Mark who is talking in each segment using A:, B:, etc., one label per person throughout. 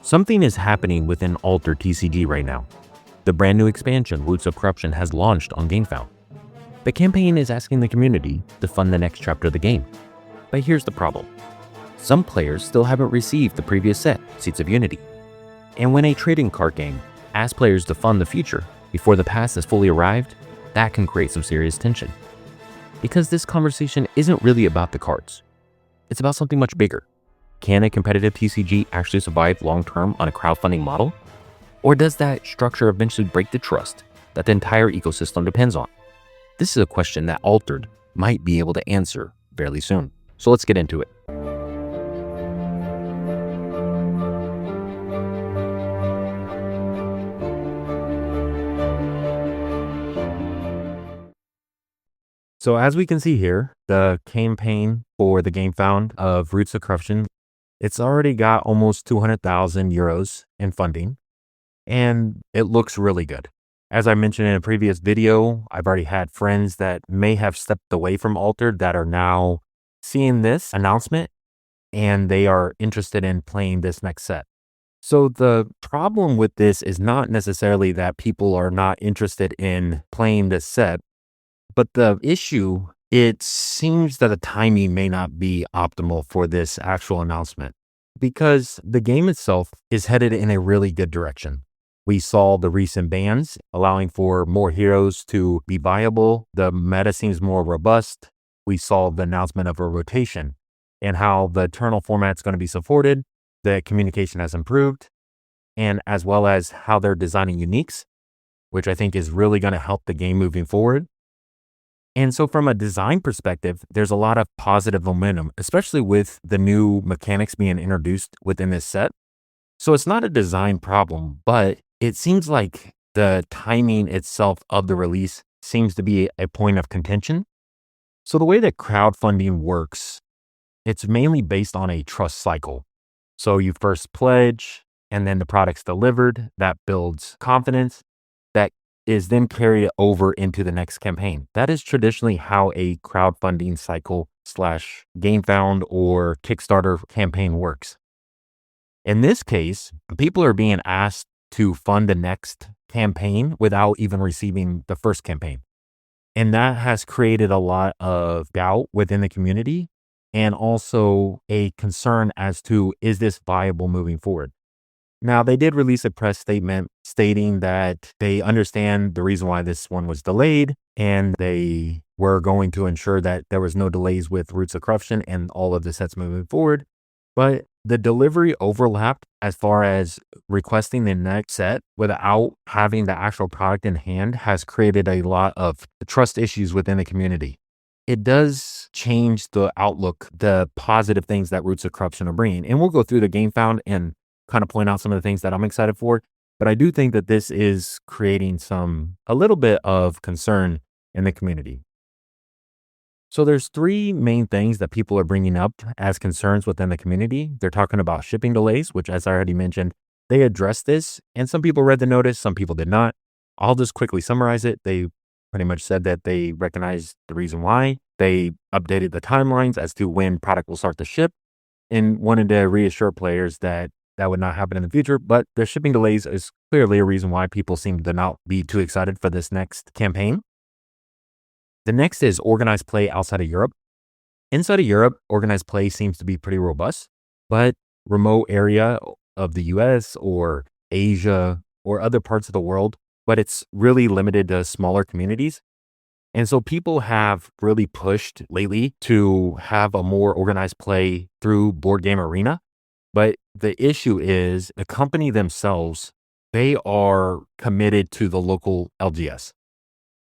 A: Something is happening within Altered TCG right now. The brand new expansion, Roots of Corruption, has launched on Gamefound. The campaign is asking the community to fund the next chapter of the game. But here's the problem. Some players still haven't received the previous set, Seeds of Unity. And when a trading card game asks players to fund the future before the past has fully arrived, that can create some serious tension. Because this conversation isn't really about the cards. It's about something much bigger. Can a competitive TCG actually survive long-term on a crowdfunding model? Or does that structure eventually break the trust that the entire ecosystem depends on? This is a question that Altered might be able to answer fairly soon. So let's get into it. So as we can see here, the campaign for the Gamefound of Roots of Corruption, it's already got almost 200,000 euros in funding, and it looks really good. As I mentioned in a previous video, I've already had friends that may have stepped away from Altered that are now seeing this announcement, and they are interested in playing this next set. So the problem with this is not necessarily that people are not interested in playing this set, but the issue, it seems that the timing may not be optimal for this actual announcement because the game itself is headed in a really good direction. We saw the recent bans allowing for more heroes to be viable. The meta seems more robust. We saw the announcement of a rotation and how the Eternal format is going to be supported. The communication has improved, and as well as how they're designing uniques, which I think is really going to help the game moving forward. And so from a design perspective, there's a lot of positive momentum, especially with the new mechanics being introduced within this set. So it's not a design problem, but it seems like the timing itself of the release seems to be a point of contention. So the way that crowdfunding works, it's mainly based on a trust cycle. So you first pledge, and then the product's delivered. That builds confidence. That is then carried over into the next campaign. That is traditionally how a crowdfunding cycle / Gamefound or Kickstarter campaign works. In this case, people are being asked to fund the next campaign without even receiving the first campaign. And that has created a lot of doubt within the community and also a concern as to, is this viable moving forward? Now, they did release a press statement stating that they understand the reason why this one was delayed, and they were going to ensure that there was no delays with Roots of Corruption and all of the sets moving forward. But the delivery overlapped as far as requesting the next set without having the actual product in hand has created a lot of trust issues within the community. It does change the outlook, the positive things that Roots of Corruption are bringing. And we'll go through the Gamefound and kind of point out some of the things that I'm excited for. But I do think that this is creating a little bit of concern in the community. So there's three main things that people are bringing up as concerns within the community. They're talking about shipping delays, which, as I already mentioned, they addressed this, and some people read the notice, some people did not. I'll just quickly summarize it. They pretty much said that they recognized the reason why. They updated the timelines as to when product will start to ship and wanted to reassure players that that would not happen in the future. But the shipping delays is clearly a reason why people seem to not be too excited for this next campaign. The next is organized play outside of Europe. Inside of Europe, organized play seems to be pretty robust, but remote area of the US or Asia or other parts of the world, but it's really limited to smaller communities. And so people have really pushed lately to have a more organized play through Board Game Arena. But the issue is the company themselves, they are committed to the local LGS.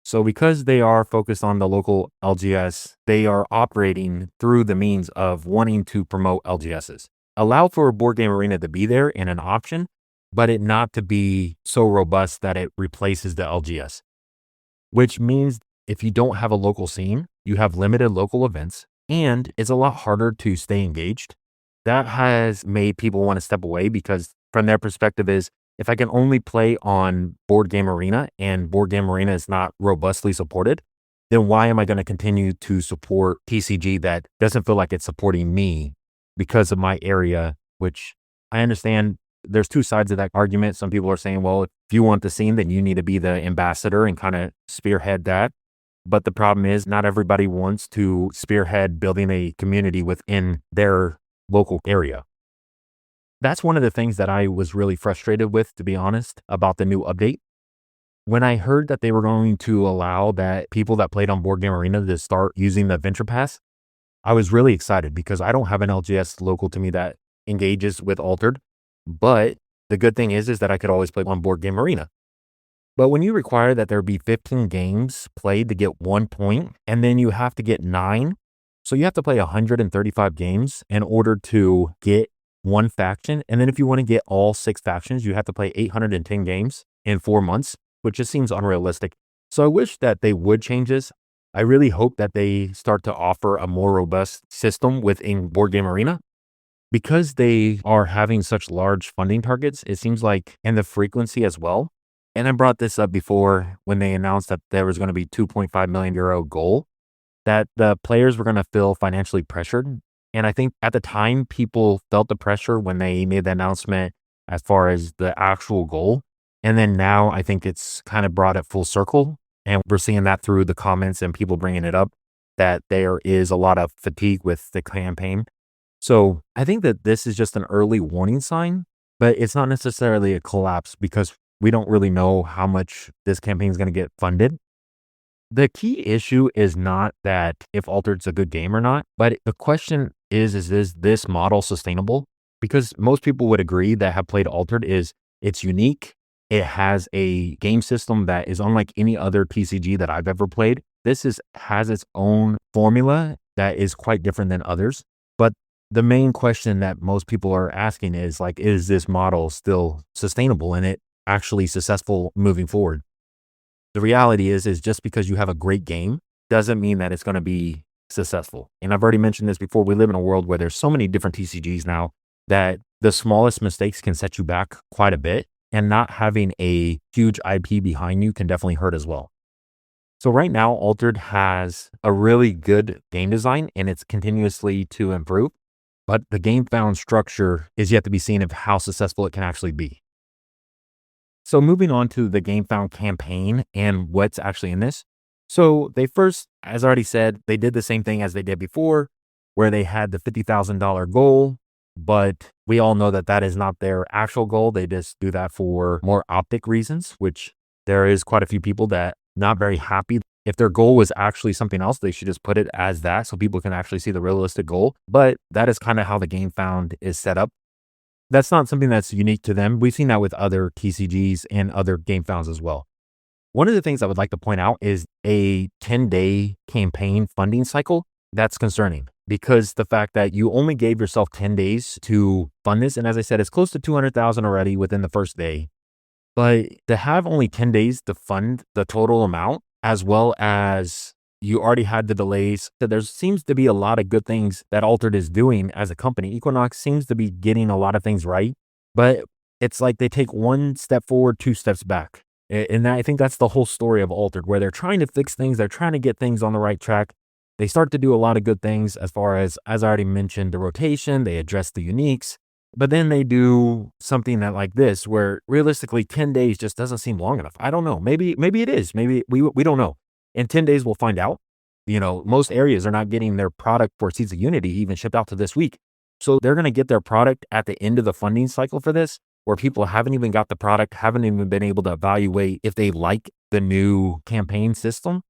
A: So because they are focused on the local LGS, they are operating through the means of wanting to promote LGSs. Allow for a Board Game Arena to be there and an option, but it not to be so robust that it replaces the LGS. Which means if you don't have a local scene, you have limited local events, and it's a lot harder to stay engaged. That has made people want to step away because from their perspective is, if I can only play on Board Game Arena and Board Game Arena is not robustly supported, then why am I going to continue to support TCG that doesn't feel like it's supporting me because of my area, which I understand there's two sides of that argument. Some people are saying, well, if you want the scene, then you need to be the ambassador and kind of spearhead that. But the problem is not everybody wants to spearhead building a community within their local area. That's one of the things that I was really frustrated with, to be honest, about the new update. When I heard that they were going to allow that people that played on Board Game Arena to start using the Venture Pass, I was really excited because I don't have an LGS local to me that engages with Altered. But the good thing is that I could always play on Board Game Arena. But when you require that there be 15 games played to get 1 point, and then you have to get 9, so you have to play 135 games in order to get one faction. And then if you want to get all 6 factions, you have to play 810 games in 4 months, which just seems unrealistic. So I wish that they would change this. I really hope that they start to offer a more robust system within Board Game Arena. Because they are having such large funding targets, it seems like, and the frequency as well. And I brought this up before when they announced that there was going to be 2.5 million euro goal, that the players were going to feel financially pressured. And I think at the time, people felt the pressure when they made the announcement as far as the actual goal. And then now I think it's kind of brought it full circle. And we're seeing that through the comments and people bringing it up, that there is a lot of fatigue with the campaign. So I think that this is just an early warning sign, but it's not necessarily a collapse because we don't really know how much this campaign is going to get funded. The key issue is not that if Altered's a good game or not, but the question is this model sustainable? Because most people would agree that have played Altered is it's unique. It has a game system that is unlike any other TCG that I've ever played. Has its own formula that is quite different than others. But the main question that most people are asking is like, is this model still sustainable and it actually successful moving forward? The reality is just because you have a great game doesn't mean that it's going to be successful. And I've already mentioned this before. We live in a world where there's so many different TCGs now that the smallest mistakes can set you back quite a bit. And not having a huge IP behind you can definitely hurt as well. So right now, Altered has a really good game design and it's continuously to improve. But the Gamefound structure is yet to be seen of how successful it can actually be. So moving on to the Gamefound campaign and what's actually in this. So they first, as I already said, they did the same thing as they did before, where they had the $50,000 goal, but we all know that that is not their actual goal. They just do that for more optic reasons, which there is quite a few people that not very happy. If their goal was actually something else, they should just put it as that so people can actually see the realistic goal. But that is kind of how the Gamefound is set up. That's not something that's unique to them. We've seen that with other TCGs and other Gamefounds as well. One of the things I would like to point out is a 10-day campaign funding cycle. That's concerning because the fact that you only gave yourself 10 days to fund this. And as I said, it's close to 200,000 already within the first day. But to have only 10 days to fund the total amount, as well as you already had the delays, so there seems to be a lot of good things that Altered is doing as a company. Equinox seems to be getting a lot of things right, but it's like they take one step forward, 2 steps back. And I think that's the whole story of Altered, where they're trying to fix things. They're trying to get things on the right track. They start to do a lot of good things as far as I already mentioned, the rotation, they address the uniques, but then they do something that like this, where realistically 10 days just doesn't seem long enough. I don't know. Maybe it is. Maybe we don't know. In 10 days, we'll find out. Most areas are not getting their product for Seeds of Unity even shipped out to this week. So they're going to get their product at the end of the funding cycle for this, where people haven't even got the product, haven't even been able to evaluate if they like the new campaign system.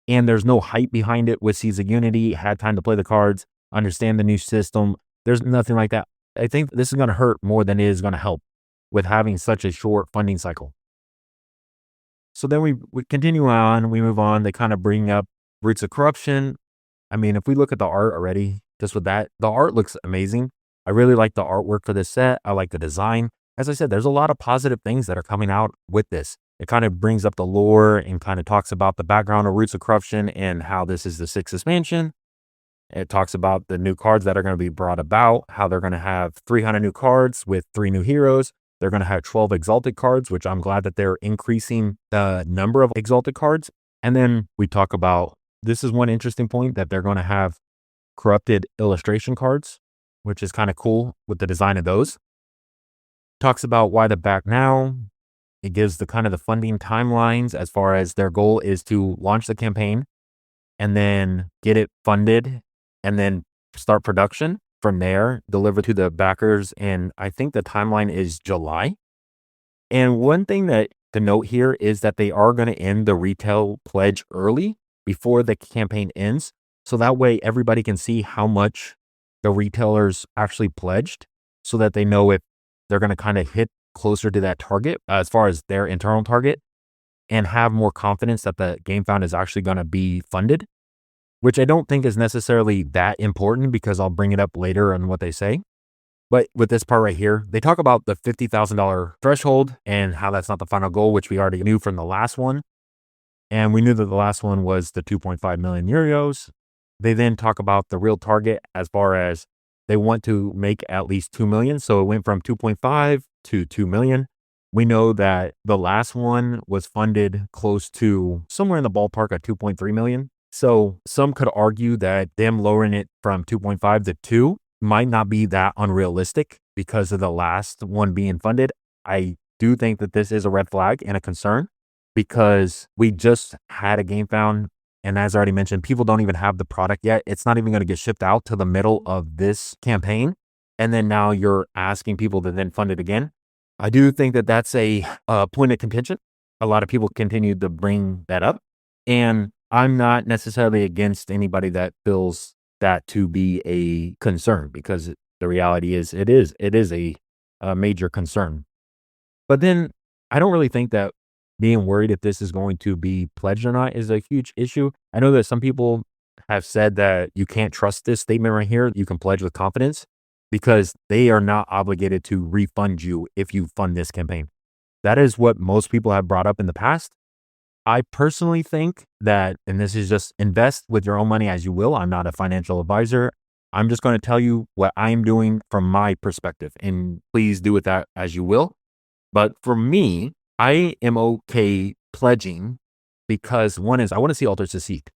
A: And there's no hype behind it with Seeds of Unity, had time to play the cards, understand the new system. There's nothing like that. I think this is going to hurt more than it is going to help with having such a short funding cycle. So then we continue on, we move on. They kind of bring up Roots of Corruption. I mean, if we look at the art already, just with that, the art looks amazing. I really like the artwork for this set. I like the design. As I said, there's a lot of positive things that are coming out with this. It kind of brings up the lore and kind of talks about the background of Roots of Corruption and how this is the 6th expansion. It talks about the new cards that are going to be brought about, how they're going to have 300 new cards with 3 new heroes. They're going to have 12 exalted cards, which I'm glad that they're increasing the number of exalted cards. And then we talk about, this is one interesting point, that they're going to have corrupted illustration cards, which is kind of cool with the design of those. Talks about why the back now. It gives the kind of the funding timelines as far as their goal is to launch the campaign and then get it funded and then start production from there, deliver to the backers. And I think the timeline is July. And one thing that to note here is that they are going to end the retail pledge early before the campaign ends. So that way everybody can see how much the retailers actually pledged so that they know if they're going to kind of hit closer to that target as far as their internal target and have more confidence that the Gamefound is actually going to be funded, which I don't think is necessarily that important because I'll bring it up later on what they say. But with this part right here, they talk about the $50,000 threshold and how that's not the final goal, which we already knew from the last one. And we knew that the last one was the 2.5 million euros. They then talk about the real target as far as they want to make at least 2 million. So it went from 2.5 to 2 million. We know that the last one was funded close to somewhere in the ballpark of 2.3 million. So some could argue that them lowering it from 2.5 to 2 might not be that unrealistic because of the last one being funded. I do think that this is a red flag and a concern because we just had a Gamefound. And as I already mentioned, people don't even have the product yet. It's not even going to get shipped out to the middle of this campaign. And then now you're asking people to then fund it again. I do think that that's a point of contention. A lot of people continue to bring that up. And I'm not necessarily against anybody that feels that to be a concern because the reality is it is a major concern. But then I don't really think that being worried if this is going to be pledged or not is a huge issue. I know that some people have said that you can't trust this statement right here. You can pledge with confidence because they are not obligated to refund you if you fund this campaign. That is what most people have brought up in the past. I personally think that, and this is just invest with your own money as you will. I'm not a financial advisor. I'm just going to tell you what I'm doing from my perspective, and please do with that as you will. But for me, I am okay pledging because one is I want to see Alter succeed.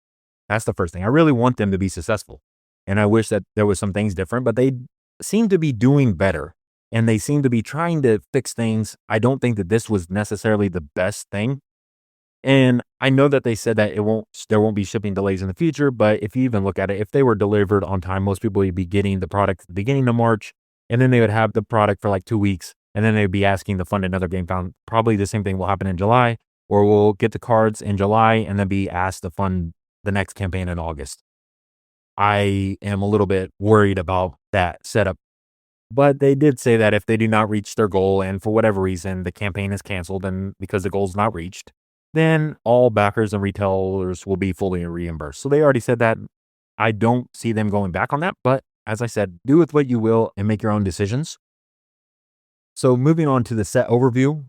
A: That's the first thing. I really want them to be successful. And I wish that there was some things different, but they seem to be doing better and they seem to be trying to fix things. I don't think that this was necessarily the best thing. And I know that they said that there won't be shipping delays in the future, but if you even look at it, if they were delivered on time, most people would be getting the product at the beginning of March, and then they would have the product for like 2 weeks, and then they'd be asking to fund another Gamefound. Probably the same thing will happen in July, or we'll get the cards in July and then be asked to fund the next campaign in August. I am a little bit worried about that setup. But they did say that if they do not reach their goal and for whatever reason the campaign is canceled and because the goal is not reached, then all backers and retailers will be fully reimbursed. So they already said that. I don't see them going back on that. But as I said, do with what you will and make your own decisions. So moving on to the set overview.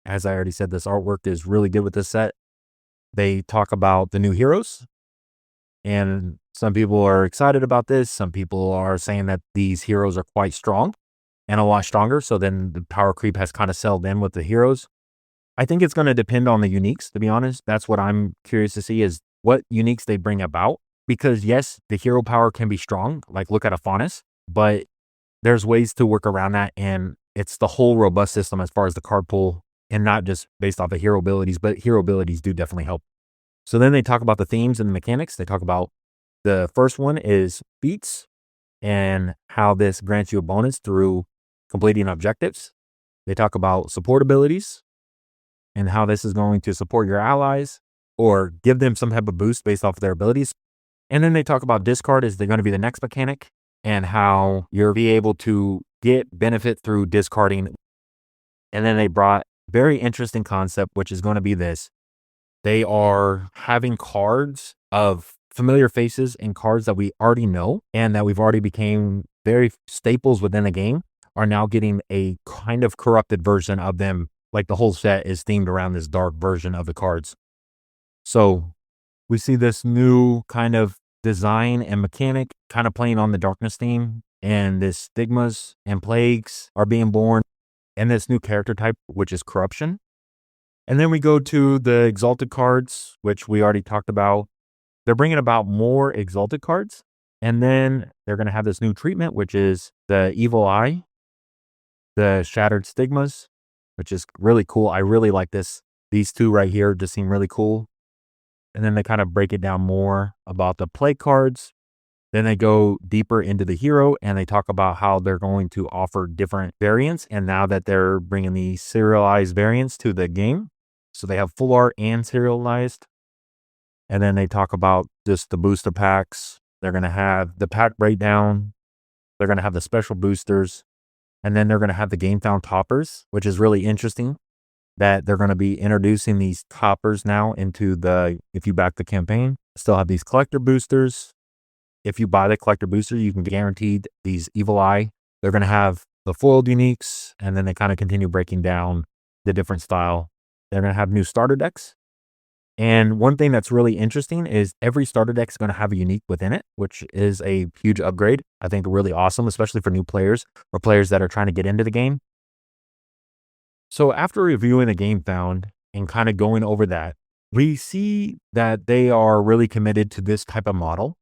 A: As I already said, this artwork is really good with this set. They talk about the new heroes. And some people are excited about this. Some people are saying that these heroes are quite strong and a lot stronger. So then the power creep has kind of settled in with the heroes. I think it's going to depend on the uniques, to be honest. That's what I'm curious to see is what uniques they bring about. Because yes, the hero power can be strong. Like look at a Faunus, but there's ways to work around that. And it's the whole robust system as far as the card pool and not just based off of hero abilities, but hero abilities do definitely help. So then they talk about the themes and the mechanics. They talk about the first one is feats and how this grants you a bonus through completing objectives. They talk about support abilities and how this is going to support your allies or give them some type of boost based off of their abilities. And then they talk about discard is going to be the next mechanic and how you'll be able to get benefit through discarding. And then they brought very interesting concept, which is going to be this. They are having cards of familiar faces and cards that we already know and that we've already became very staples within the game are now getting a kind of corrupted version of them. Like the whole set is themed around this dark version of the cards. So we see this new kind of design and mechanic kind of playing on the darkness theme, and this stigmas and plagues are being born, and this new character type, which is corruption. And then we go to the exalted cards, which we already talked about. They're bringing about more exalted cards. And then they're going to have this new treatment, which is the evil eye. the Shattered Stigmas, which is really cool. I really like this. These two right here just seem really cool. And then they kind of break it down more about the play cards. Then they go deeper into the hero and they talk about how they're going to offer different variants. And now that they're bringing the serialized variants to the game, so they have full art and serialized. And then they talk about just the booster packs. They're going to have the pack breakdown. They're going to have the special boosters. And then they're going to have the Gamefound toppers, which is really interesting that they're going to be introducing these toppers now into if you back the campaign. Still have these collector boosters. If you buy the collector booster, you can guaranteed these Evil Eye. They're going to have the foiled uniques, and then they kind of continue breaking down the different style. They're going to have new starter decks. And one thing that's really interesting is every starter deck is going to have a unique within it, which is a huge upgrade. I think really awesome, especially for new players or players that are trying to get into the game. So after reviewing the Gamefound and kind of going over that, we see that they are really committed to this type of model.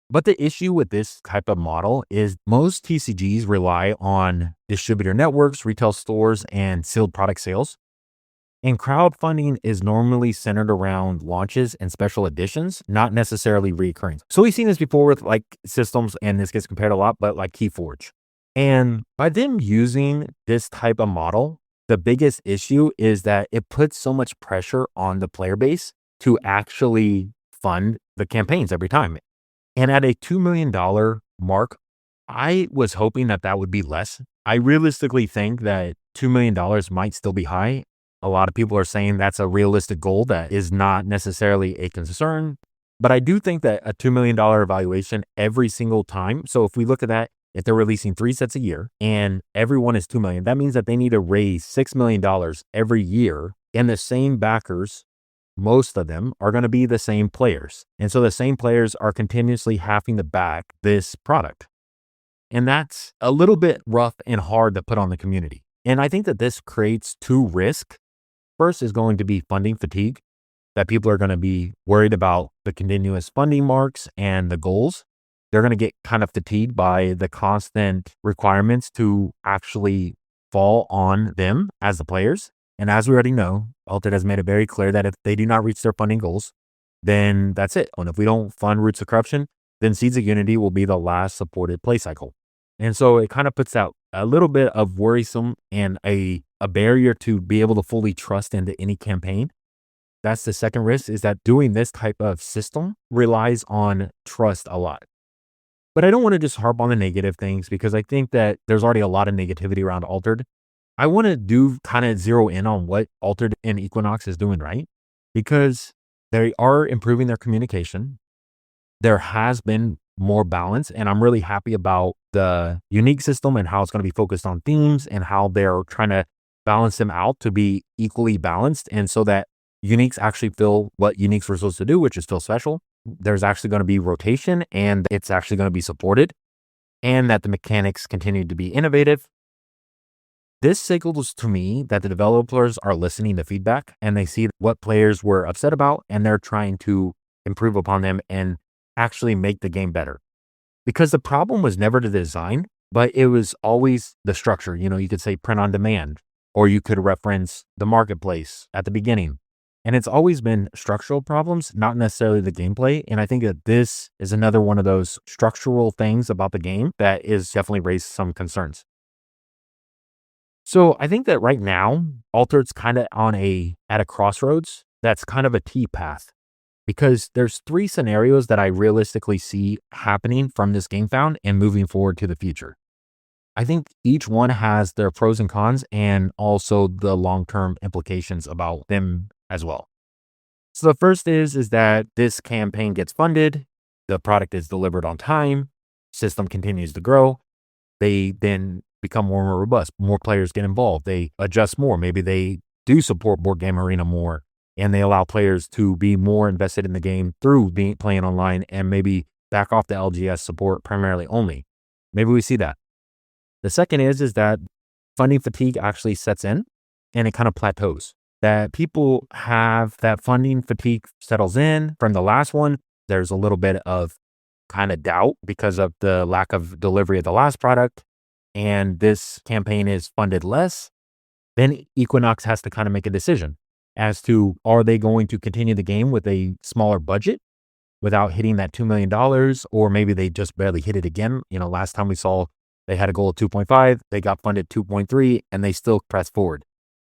A: But the issue with this type of model is most TCGs rely on distributor networks, retail stores, and sealed product sales. And crowdfunding is normally centered around launches and special editions, not necessarily recurring. So we've seen this before with like systems, and this gets compared a lot, but like Keyforge. And by them using this type of model, the biggest issue is that it puts so much pressure on the player base to actually fund the campaigns every time. And at a $2 million mark, I was hoping that that would be less. I realistically think that $2 million might still be high. A lot of people are saying that's a realistic goal that is not necessarily a concern. But I do think that a $2 million evaluation every single time. So if we look at that, if they're releasing 3 sets a year and everyone is $2 million, that means that they need to raise $6 million every year, and the same backers, most of them, are going to be the same players. And so the same players are continuously having to back this product. And that's a little bit rough and hard to put on the community. And I think that this creates 2 risks. First is going to be funding fatigue, that people are going to be worried about the continuous funding marks and the goals. They're going to get kind of fatigued by the constant requirements to actually fall on them as the players. And as we already know, Altered has made it very clear that if they do not reach their funding goals, then that's it. And if we don't fund Roots of Corruption, then Seeds of Unity will be the last supported play cycle. And so it kind of puts out a little bit of worrisome and a barrier to be able to fully trust into any campaign. That's the second risk, is that doing this type of system relies on trust a lot. But I don't want to just harp on the negative things, because I think that there's already a lot of negativity around Altered. I want to do kind of zero in on what Altered and Equinox is doing right, because they are improving their communication. There has been more balance, and I'm really happy about the unique system and how it's going to be focused on themes and how they're trying to balance them out to be equally balanced, and so that uniques actually feel what uniques were supposed to do, which is feel special. There's actually going to be rotation, and it's actually going to be supported, and that the mechanics continue to be innovative. This signals to me that the developers are listening to feedback, and they see what players were upset about, and they're trying to improve upon them and actually make the game better. Because the problem was never the design, but it was always the structure. You know, you could say print on demand, or you could reference the marketplace at the beginning. And it's always been structural problems, not necessarily the gameplay. And I think that this is another one of those structural things about the game that is definitely raised some concerns. So I think that right now, Altered's kind of at a crossroads. That's kind of a T path, because there's 3 scenarios that I realistically see happening from this Gamefound and moving forward to the future. I think each one has their pros and cons, and also the long-term implications about them as well. So the first is that this campaign gets funded, the product is delivered on time, system continues to grow, they then become more and more robust, more players get involved, they adjust more, maybe they do support Board Game Arena more, and they allow players to be more invested in the game through playing online, and maybe back off the LGS support primarily only. Maybe we see that. The second is that funding fatigue actually sets in, and it kind of plateaus. That people have that funding fatigue settles in from the last one. There's a little bit of kind of doubt because of the lack of delivery of the last product. and this campaign is funded less, then Equinox has to kind of make a decision as to, are they going to continue the game with a smaller budget without hitting that $2 million, or maybe they just barely hit it again. Last time we saw they had a goal of 2.5, they got funded 2.3, and they still press forward.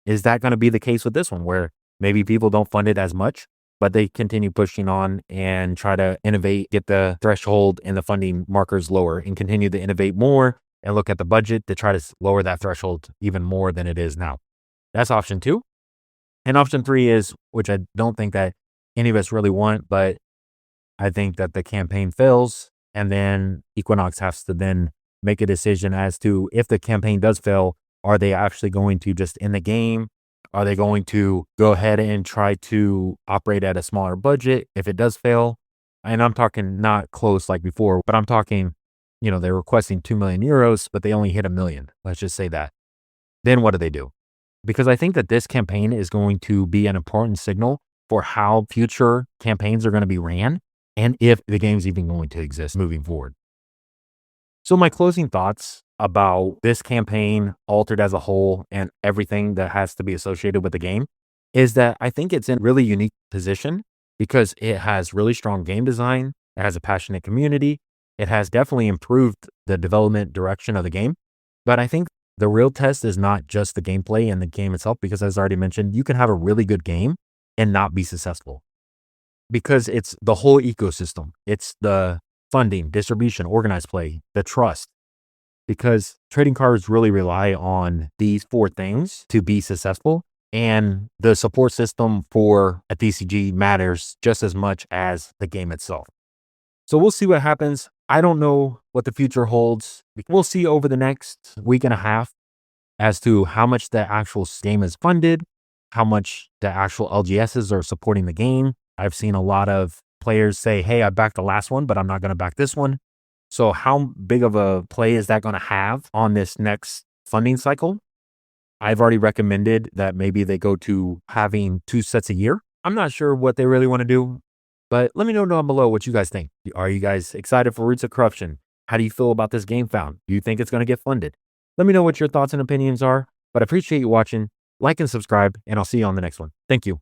A: Is that going to be the case with this one, where maybe people don't fund it as much, but they continue pushing on and try to innovate, get the threshold and the funding markers lower, and continue to innovate more and look at the budget to try to lower that threshold even more than it is now? That's option 2. And option 3 is, which I don't think that any of us really want, but I think that the campaign fails, and then Equinox has to then make a decision as to, if the campaign does fail, are they actually going to just end the game? Are they going to go ahead and try to operate at a smaller budget if it does fail? And I'm talking not close like before, but I'm talking, they're requesting 2 million euros, but they only hit 1 million. Let's just say that. Then what do they do? Because I think that this campaign is going to be an important signal for how future campaigns are going to be ran, and if the game's even going to exist moving forward. So my closing thoughts about this campaign, Altered as a whole, and everything that has to be associated with the game, is that I think it's in a really unique position because it has really strong game design, it has a passionate community, it has definitely improved the development direction of the game. But I think the real test is not just the gameplay and the game itself, because as I already mentioned, you can have a really good game and not be successful, because it's the whole ecosystem. It's the funding, distribution, organized play, the trust, because trading cards really rely on these 4 things to be successful. And the support system for a TCG matters just as much as the game itself. So we'll see what happens. I don't know what the future holds. We'll see over the next week and a half as to how much the actual game is funded, how much the actual LGSs are supporting the game. I've seen a lot of players say, hey, I backed the last one, but I'm not going to back this one. So how big of a play is that going to have on this next funding cycle? I've already recommended that maybe they go to having 2 sets a year. I'm not sure what they really want to do, but let me know down below what you guys think. Are you guys excited for Roots of Corruption? How do you feel about this Gamefound? Do you think it's going to get funded? Let me know what your thoughts and opinions are, but I appreciate you watching. Like and subscribe, and I'll see you on the next one. Thank you.